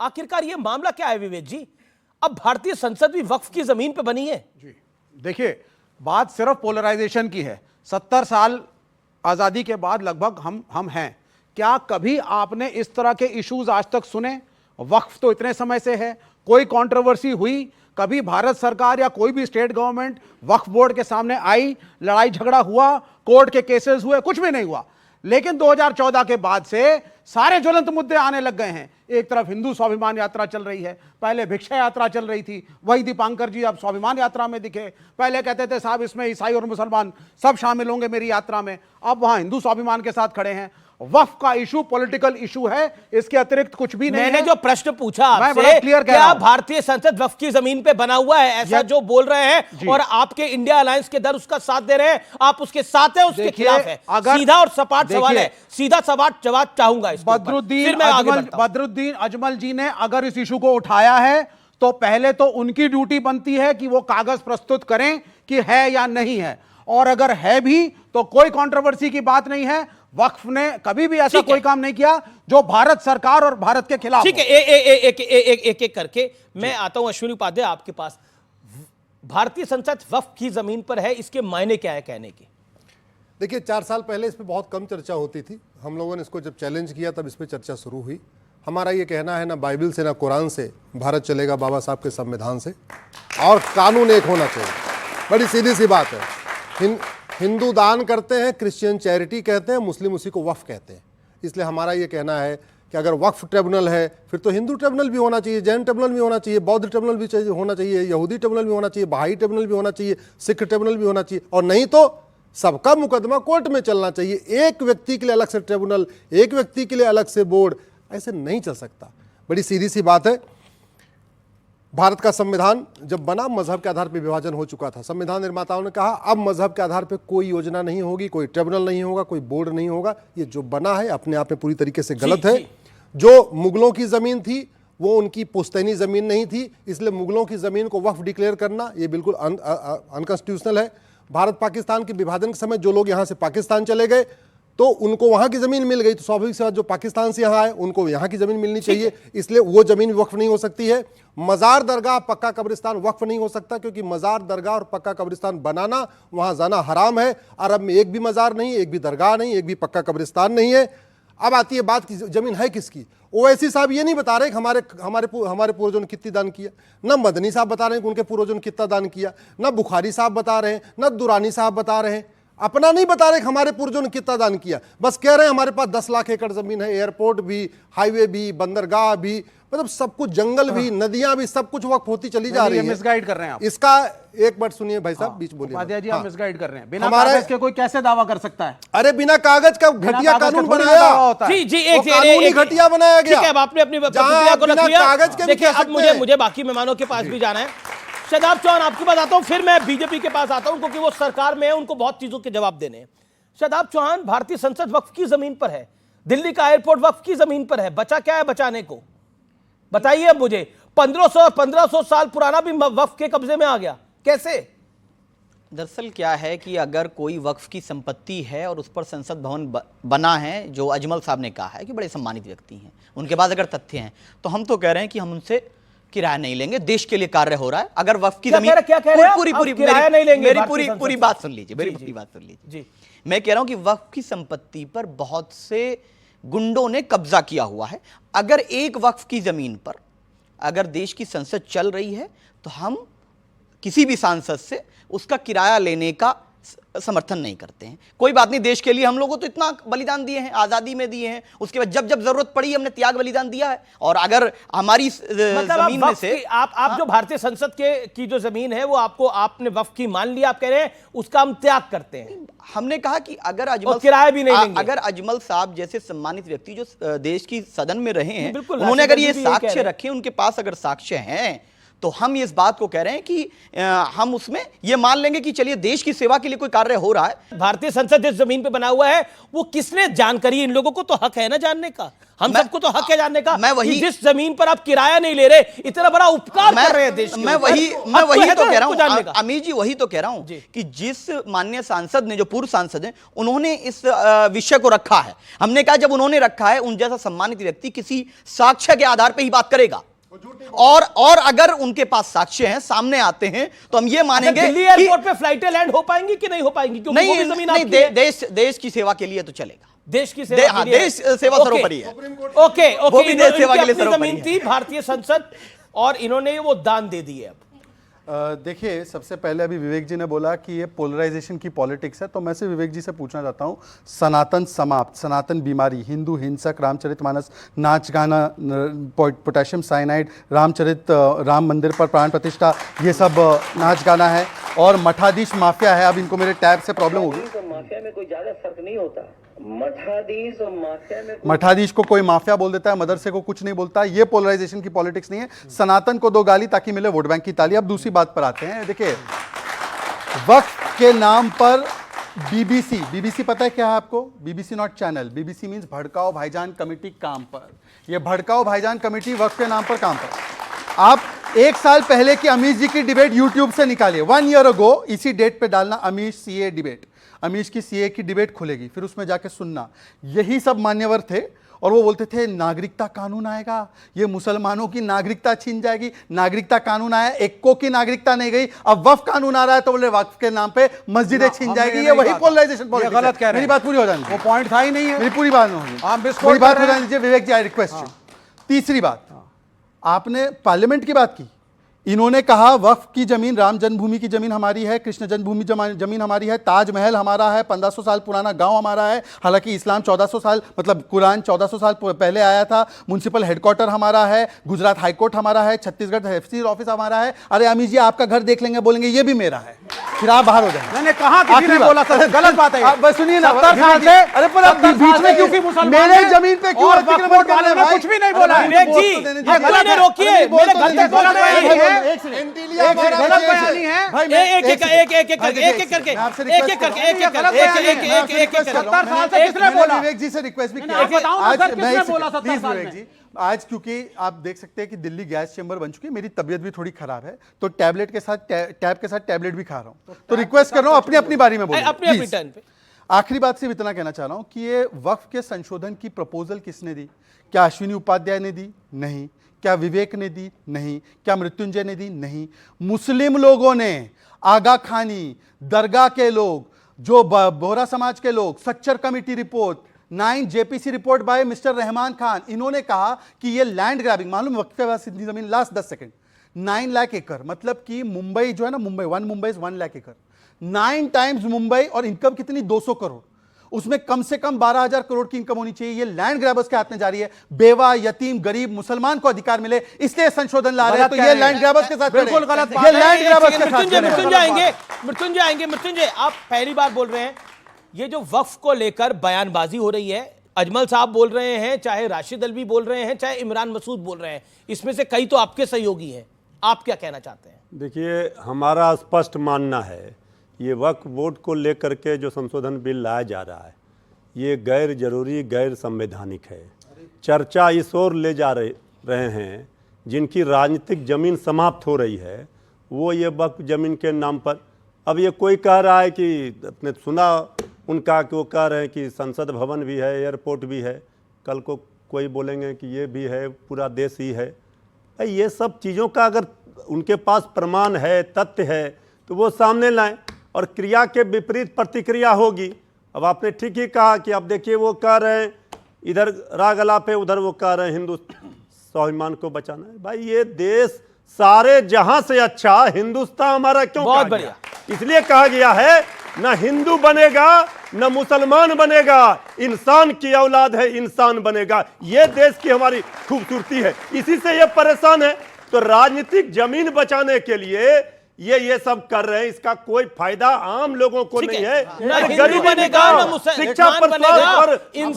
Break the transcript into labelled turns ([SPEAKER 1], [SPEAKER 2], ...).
[SPEAKER 1] आखिरकार ये मामला क्या है विवेक जी? अब भारतीय संसद भी वक्फ की जमीन पे बनी है
[SPEAKER 2] जी। देखिए, बात सिर्फ पोलराइजेशन की है। 70 साल आजादी के बाद लगभग हम हैं। क्या कभी आपने इस तरह के इश्यूज आज तक सुने? वक्फ तो इतने समय से है, कोई कंट्रोवर्सी हुई? कभी भारत सरकार या कोई भी स्टेट गवर्नमेंट वक्फ बोर्ड के सामने आई, लड़ाई झगड़ा हुआ, कोर्ट के केसेस हुए? कुछ भी नहीं हुआ। लेकिन 2014 के बाद से सारे ज्वलंत मुद्दे आने लग गए हैं। एक तरफ हिंदू स्वाभिमान यात्रा चल रही है, पहले भिक्षा यात्रा चल रही थी, वही दीपांकर जी अब स्वाभिमान यात्रा में दिखे। पहले कहते थे साहब इसमें ईसाई और मुसलमान सब शामिल होंगे मेरी यात्रा में, अब वहां हिंदू स्वाभिमान के साथ खड़े हैं। वक्फ का इशू पॉलिटिकल इशू है, इसके अतिरिक्त कुछ भी नहीं है।
[SPEAKER 1] मैंने जो प्रश्न पूछा
[SPEAKER 2] मैं बड़ा क्लियर कह रहा
[SPEAKER 1] क्या
[SPEAKER 2] हूं।
[SPEAKER 1] भारतीय संसद वक्फ की जमीन पे बना हुआ है, ऐसा जो बोल रहे हैं, और आपके इंडिया अलायंस के दर उसका साथ दे रहे हैं, आप उसके साथ हैं, उसके खिलाफ है? सीधा और सपाट सवाल है, सीधा सपाट जवाब चाहूंगा इसके ऊपर।
[SPEAKER 2] बदरुद्दीन अजमल जी ने अगर इस इशू को उठाया है तो पहले तो उनकी ड्यूटी बनती है कि वो कागज प्रस्तुत करें कि है या नहीं है, और अगर है भी तो कोई कंट्रोवर्सी की बात नहीं है। वक्फ ने कभी भी ऐसा कोई काम नहीं किया जो भारत सरकार और भारत के खिलाफ।
[SPEAKER 1] ठीक है, एक एक करके मैं आता हूं अश्विनी उपाध्याय आपके पास। भारतीय संसद वक्फ की जमीन पर है, इसके मायने क्या है कहने के?
[SPEAKER 3] देखिए, 4 साल पहले इस पर बहुत कम चर्चा होती थी। हम लोगों ने इसको जब चैलेंज किया तब इस पर चर्चा शुरू हुई। हमारा ये कहना है ना बाइबल से ना कुरान से भारत चलेगा, बाबा साहब के संविधान से, और कानून एक होना चाहिए। बड़ी सीधी सी बात है। हिंदू दान करते हैं, क्रिश्चियन चैरिटी कहते हैं, मुस्लिम उसी को वक्फ कहते हैं। इसलिए हमारा ये कहना है कि अगर वक्फ ट्रिब्यूनल है फिर तो हिंदू ट्रिब्यूनल भी होना चाहिए, जैन ट्रिब्यूनल भी होना चाहिए, बौद्ध ट्रिब्यूनल भी होना चाहिए, यहूदी ट्रिब्यूनल भी होना चाहिए, बहाई ट्रिब्यूनल भी होना चाहिए, सिख ट्रिब्यूनल भी होना चाहिए, और नहीं तो सबका मुकदमा कोर्ट में चलना चाहिए। एक व्यक्ति के लिए अलग से ट्रिब्यूनल, एक व्यक्ति के लिए अलग से बोर्ड, ऐसे नहीं चल सकता। बड़ी सीधी सी बात है। भारत का संविधान जब बना मजहब के आधार पर विभाजन हो चुका था। संविधान निर्माताओं ने कहा अब मजहब के आधार पर कोई योजना नहीं होगी, कोई ट्रिब्यूनल नहीं होगा, कोई बोर्ड नहीं होगा। ये जो बना है अपने आप में पूरी तरीके से गलत है। जो मुगलों की जमीन थी वो उनकी पुश्तैनी जमीन नहीं थी, इसलिए मुगलों की जमीन को वक्फ डिक्लेयर करना ये बिल्कुल अनकॉन्स्टिट्यूशनल है। भारत पाकिस्तान के विभाजन के समय जो लोग यहाँ से पाकिस्तान चले गए तो उनको वहां की जमीन मिल गई, तो स्वाभाविक से जो पाकिस्तान से यहाँ आए उनको यहाँ की जमीन मिलनी चाहिए, इसलिए वो जमीन वक्फ नहीं हो सकती है। मजार दरगाह पक्का कब्रिस्तान वक्फ नहीं हो सकता, क्योंकि मजार दरगाह और पक्का कब्रिस्तान बनाना, वहां जाना हराम है। अरब में एक भी मजार नहीं, एक भी दरगाह नहीं, एक भी पक्का कब्रिस्तान नहीं है। अब आती है बात की जमीन है किसकी। ओवैसी साहब ये नहीं बता रहे कि हमारे पूर्वजों ने कितनी दान किया, न मदनी साहब बता रहे हैं कि उनके पूर्वजों ने कितना दान किया, न बुखारी साहब बता रहे हैं, न दुरानी साहब बता रहे हैं। अपना नहीं बता रहे कि हमारे पूर्वजों ने कितना दान किया, बस कह रहे हैं हमारे पास 10 लाख एकड़ जमीन है, एयरपोर्ट भी, हाईवे भी, बंदरगाह भी, मतलब सब कुछ, जंगल भी, नदियां भी, सब कुछ वक्त होती चली जा रही है।
[SPEAKER 2] मिसगाइड कर रहे हैं आप।
[SPEAKER 3] इसका एक बार सुनिए भाई साहब, बीच बोलिए।
[SPEAKER 2] उपाध्याय जी आप मिसगाइड कर रहे हैं। बिना कागज के कोई कैसे दावा कर सकता है?
[SPEAKER 3] अरे बिना कागज का घटिया कानून बनाया।
[SPEAKER 1] जी एक
[SPEAKER 3] कानूनी घटिया बनाया गया।
[SPEAKER 1] ठीक है, आपने अपनी प्रतिक्रिया को रख लिया।
[SPEAKER 3] कागज के
[SPEAKER 1] देखिए अब मुझे बाकी मेहमानों के पास भी जाना है। शादाब चौहान आपके पास आता हूं, फिर मैं बीजेपी के पास आता हूं, क्योंकि वो सरकार में है, उनको बहुत चीजों के जवाब देने हैं। शादाब चौहान, भारतीय संसद वक्फ की जमीन पर है, दिल्ली का एयरपोर्ट वक्फ की जमीन पर है, बचा क्या है बचाने को? बताइए अब मुझे। 1500 साल पुराना भी वक्फ के कब्जे में आ गया, कैसे?
[SPEAKER 4] दरअसल क्या है कि अगर कोई वक्फ की संपत्ति है और उस पर संसद भवन बना है, जो अजमल साहब ने कहा है कि बड़े सम्मानित व्यक्ति हैं, उनके पास अगर तथ्य हैं, तो हम तो कह रहे हैं कि हम उनसे किराया नहीं लेंगे, देश के लिए कार्य हो रहा है। अगर वक्फ की जमीन पूरी बात सुन लीजिए, मेरी पूरी बात सुन लीजिए। मैं कह रहा हूं कि वक्फ की संपत्ति पर बहुत से गुंडों ने कब्जा किया हुआ है। अगर एक वक्फ की जमीन पर अगर देश की संसद चल रही है तो हम किसी भी सांसद से उसका किराया लेने का समर्थन नहीं करते हैं। कोई बात नहीं, देश के लिए हम लोगों तो इतना बलिदान दिए हैं, आजादी में दिए हैं, उसके बाद जब जब जरूरत पड़ी हमने त्याग बलिदान दिया है। और अगर हमारी जमीन में से
[SPEAKER 1] आप जो भारतीय संसद की जो जमीन है वो आपने वक्फ की मान लिया, आप कह रहे हैं उसका हम त्याग करते हैं।
[SPEAKER 4] हमने कहा कि अगर अजमल
[SPEAKER 1] किराया भी नहीं लेंगे।
[SPEAKER 4] अगर अजमल साहब जैसे सम्मानित व्यक्ति जो देश की सदन में रहे हैं, उन्होंने अगर ये साक्ष्य रखे, उनके पास अगर साक्ष्य हैं, तो हम इस बात को कह रहे हैं कि हम उसमें ये मान लेंगे कि चलिए देश की सेवा के लिए कोई कार्य हो रहा है।
[SPEAKER 1] भारतीय संसद जिस जमीन पे बना हुआ है वो किसने जानकारी, इन लोगों को तो हक है ना जानने का, हम सबको तो हक है जानने का।
[SPEAKER 4] मैं वही,
[SPEAKER 1] कि जिस जमीन पर आप किराया नहीं ले रहे, इतना बड़ा उपकार कर रहे हैं देश के
[SPEAKER 4] मैं
[SPEAKER 1] ऊपर,
[SPEAKER 4] वही
[SPEAKER 1] हक
[SPEAKER 4] तो कह रहा
[SPEAKER 1] जानने
[SPEAKER 4] हूं
[SPEAKER 1] का।
[SPEAKER 4] अमीर जी, वही तो कह रहा हूं कि जिस माननीय सांसद ने, जो पूर्व सांसद हैं, उन्होंने इस विषय को रखा है। हमने कहा जब उन्होंने रखा है, उन जैसा सम्मानित व्यक्ति किसी साक्ष्य के आधार पर ही बात करेगा, और अगर उनके पास साक्ष्य हैं, सामने आते हैं, तो हम ये मानेंगे
[SPEAKER 1] दिल्ली एयरपोर्ट पे फ्लाइटें लैंड हो पाएंगी कि नहीं हो पाएंगी, क्योंकि वो भी जमीन आपकी है।
[SPEAKER 4] देश की सेवा के लिए तो चलेगा।
[SPEAKER 1] देश की सेवा के लिए,
[SPEAKER 4] देश सेवा सर्वोपरि है।
[SPEAKER 1] ओके,
[SPEAKER 4] वो भी देश सेवा के लिए
[SPEAKER 1] अपनी
[SPEAKER 4] सर्वोपरि
[SPEAKER 1] जमीन
[SPEAKER 4] है।
[SPEAKER 1] थी भारतीय संसद, और इन्होंने वो दान दे दी है। अब
[SPEAKER 5] देखिए, सबसे पहले अभी विवेक जी ने बोला कि ये पोलराइजेशन की पॉलिटिक्स है, तो मैं से विवेक जी से पूछना चाहता हूँ, सनातन समाप्त, सनातन बीमारी, हिंदू हिंसक, रामचरितमानस, नाच गाना, पोटेशियम साइनाइड, राम मंदिर पर प्राण प्रतिष्ठा, ये सब नाच गाना है, और मठाधीश माफिया है। अब इनको मेरे टैब से प्रॉब्लम होगी।
[SPEAKER 6] तो माफिया में कोई ज्यादा फर्क नहीं होता। मठाधीश और माफिया में
[SPEAKER 5] मठाधीश को कोई माफिया बोल देता है, मदरसे को कुछ नहीं बोलता। ये पोलराइजेशन की पॉलिटिक्स नहीं है। सनातन को दो गाली ताकि मिले वोट बैंक की ताली। अब दूसरी बात पर आते हैं। देखिए, वक्फ के नाम पर बीबीसी पता है क्या है आपको? BBC not channel, BBC means भड़काओ भाईजान कमेटी काम पर। ये भड़काओ भाईजान कमेटी वक्फ के नाम पर काम पर। आप 1 साल पहले की अमीश जी की डिबेट यूट्यूब से निकालिए, 1 ईयर अगो, इसी डेट पे डालना अमीश सीए डिबेट, अमीश की सीए की डिबेट खुलेगी, फिर उसमें जाके सुनना। यही सब मान्यवर थे, और वो बोलते थे नागरिकता कानून आएगा, ये मुसलमानों की नागरिकता छीन जाएगी। नागरिकता कानून आया, एक्को की नागरिकता नहीं गई। अब वक्फ कानून आ रहा है तो बोले वक्फ के नाम पे मस्जिदें छीन जाएगी। ये वही पोलराइजेशन पॉलिटिक्स है।
[SPEAKER 2] गलत कह रहे हैं।
[SPEAKER 5] मेरी बात पूरी हो जानी,
[SPEAKER 2] वो पॉइंट था ही नहीं है।
[SPEAKER 5] मेरी पूरी बात होगी,
[SPEAKER 2] आप विस्फोट
[SPEAKER 5] मेरी बात
[SPEAKER 2] कर
[SPEAKER 5] हो
[SPEAKER 2] रहे हैं।
[SPEAKER 5] जानी दीजिए विवेक जी, आई रिक्वेस्ट यू। तीसरी बात, आपने पार्लियामेंट की बात की। इन्होंने कहा वक्फ की जमीन, राम जन्मभूमि की जमीन हमारी है, कृष्ण जन्मभूमि जमीन हमारी है, ताजमहल हमारा है, 1500 साल पुराना गांव हमारा है। हालांकि इस्लाम 1400 साल, मतलब कुरान 1400 साल पहले आया था। म्युनिसिपल हेडक्वार्टर हमारा है, गुजरात हाईकोर्ट हमारा है, छत्तीसगढ़ तहसील ऑफिस हमारा है। अरे अमीश जी, आपका घर देख लेंगे, बोलेंगे ये भी मेरा है, फिर आप बाहर हो जाएंगे।
[SPEAKER 2] मैंने कहा किसी ने बोला था, गलत बात है।
[SPEAKER 5] आप बस सुनिए ना,
[SPEAKER 2] 70 साल से,
[SPEAKER 5] अरे पर आप बीच में क्यों, मेरे जमीन पे क्यों
[SPEAKER 2] वक्फ बोर्ड वालों ने कुछ भी नहीं बोला है।
[SPEAKER 1] विवेक जी,
[SPEAKER 2] गलत है।
[SPEAKER 1] रोकिए, मेरे घर तक बोला नहीं है।
[SPEAKER 2] गलत बयानी है।
[SPEAKER 5] भाई,
[SPEAKER 1] एक एक करके एक एक करके
[SPEAKER 2] 70 साल से किसने बोला?
[SPEAKER 5] विवेक जी से रिक्वेस्ट भी
[SPEAKER 2] नहीं, आप बताओ ना सर, किसने बोला 70
[SPEAKER 5] प्लीज
[SPEAKER 2] साल
[SPEAKER 5] विवेक
[SPEAKER 2] में?
[SPEAKER 5] जी, आज क्योंकि आप देख सकते हैं कि दिल्ली गैस चेंबर बन चुकी है, मेरी तबीयत भी थोड़ी खराब है, तो टैबलेट के साथ टैब के साथ टैबलेट भी खा रहा हूं, तो रिक्वेस्ट कर रहा हूं अपनी अपनी बारी में बोलिए,
[SPEAKER 1] अपनी
[SPEAKER 5] please।
[SPEAKER 1] टर्न पे।
[SPEAKER 5] आखिरी बात सिर्फ इतना कहना चाह रहा हूं कि ये वक्फ के संशोधन की प्रपोजल किसने दी? क्या अश्विनी उपाध्याय ने दी? नहीं। क्या विवेक ने दी? नहीं। क्या मृत्युंजय ने दी? नहीं। मुस्लिम लोगों ने, आगा खानी, दरगाह के लोग, जो बोहरा समाज के लोग, Sachar committee report, 9 JPC report by mister Rahman Khan, इन्होंने कहा कि ये लैंड ग्रैबिंग, मालूम वक्फ के पास इतनी जमीन, लास्ट 10 सेकंड, 9 लाख एकड़, मतलब कि मुंबई जो है ना, मुंबई इज 1 लाख एकड़, 9 टाइम्स मुंबई, और इनकम कितनी? 200 करोड़। उसमें कम से कम 12,000 करोड़ की इनकम होनी चाहिए। ये लैंड ग्रैबर्स के हाथ में जा रही है। बेवा, यतीम, गरीब, मुसलमान को अधिकार मिले, इसलिए संशोधन ला रहे हैं। तो ये लैंड ग्रैबर्स के साथ
[SPEAKER 2] बिल्कुल गलत बात
[SPEAKER 5] ये
[SPEAKER 2] है।
[SPEAKER 5] लैंड ग्रैबर्स के साथ
[SPEAKER 1] मृत्युंजय आएंगे। मृत्युंजय, आप पहली बार बोल रहे हैं, ये जो वक्फ को लेकर बयानबाजी हो रही है, अजमल साहब बोल रहे हैं, चाहे राशिद अलवी बोल रहे हैं, चाहे इमरान मसूद बोल रहे हैं, इसमें से कई तो आपके सहयोगी हैं, आप क्या कहना चाहते हैं?
[SPEAKER 7] देखिए, हमारा स्पष्ट मानना है, ये वक्फ बोर्ड को लेकर के जो संशोधन बिल लाया जा रहा है, ये गैर जरूरी, गैर संवैधानिक है। चर्चा इस ओर ले जा रहे हैं, जिनकी राजनीतिक ज़मीन समाप्त हो रही है, वो ये वक्फ ज़मीन के नाम पर, अब ये कोई कह रहा है कि, आपने सुना उनका कि वो कह रहे हैं कि संसद भवन भी है, एयरपोर्ट भी है, कल को कोई बोलेंगे कि ये भी है, पूरा देश ही है। ये सब चीज़ों का अगर उनके पास प्रमाण है, तथ्य है, तो वो सामने लाएं, और क्रिया के विपरीत प्रतिक्रिया होगी। अब आपने ठीक ही कहा कि आप देखिए, वो कह रहे हैं इधर राग अलापे, उधर वो कह रहे हैं हिंदू स्वाभिमान को बचाना है। भाई, ये देश सारे जहां से अच्छा हिंदुस्तान हमारा क्यों
[SPEAKER 1] बहुत
[SPEAKER 7] कहा
[SPEAKER 1] बढ़िया।
[SPEAKER 7] गया? इसलिए कहा गया है, न हिंदू बनेगा न मुसलमान बनेगा, इंसान की औलाद है, इंसान बनेगा। ये देश की हमारी खूबसूरती है, इसी से ये परेशान है। तो राजनीतिक जमीन बचाने के लिए ये सब कर रहे हैं, इसका कोई फायदा आम लोगों को नहीं है।
[SPEAKER 1] ना हिंदू बनेगा, ना मुसलमान
[SPEAKER 7] शिक्षा,
[SPEAKER 1] बनेगा,
[SPEAKER 7] और
[SPEAKER 1] इंसान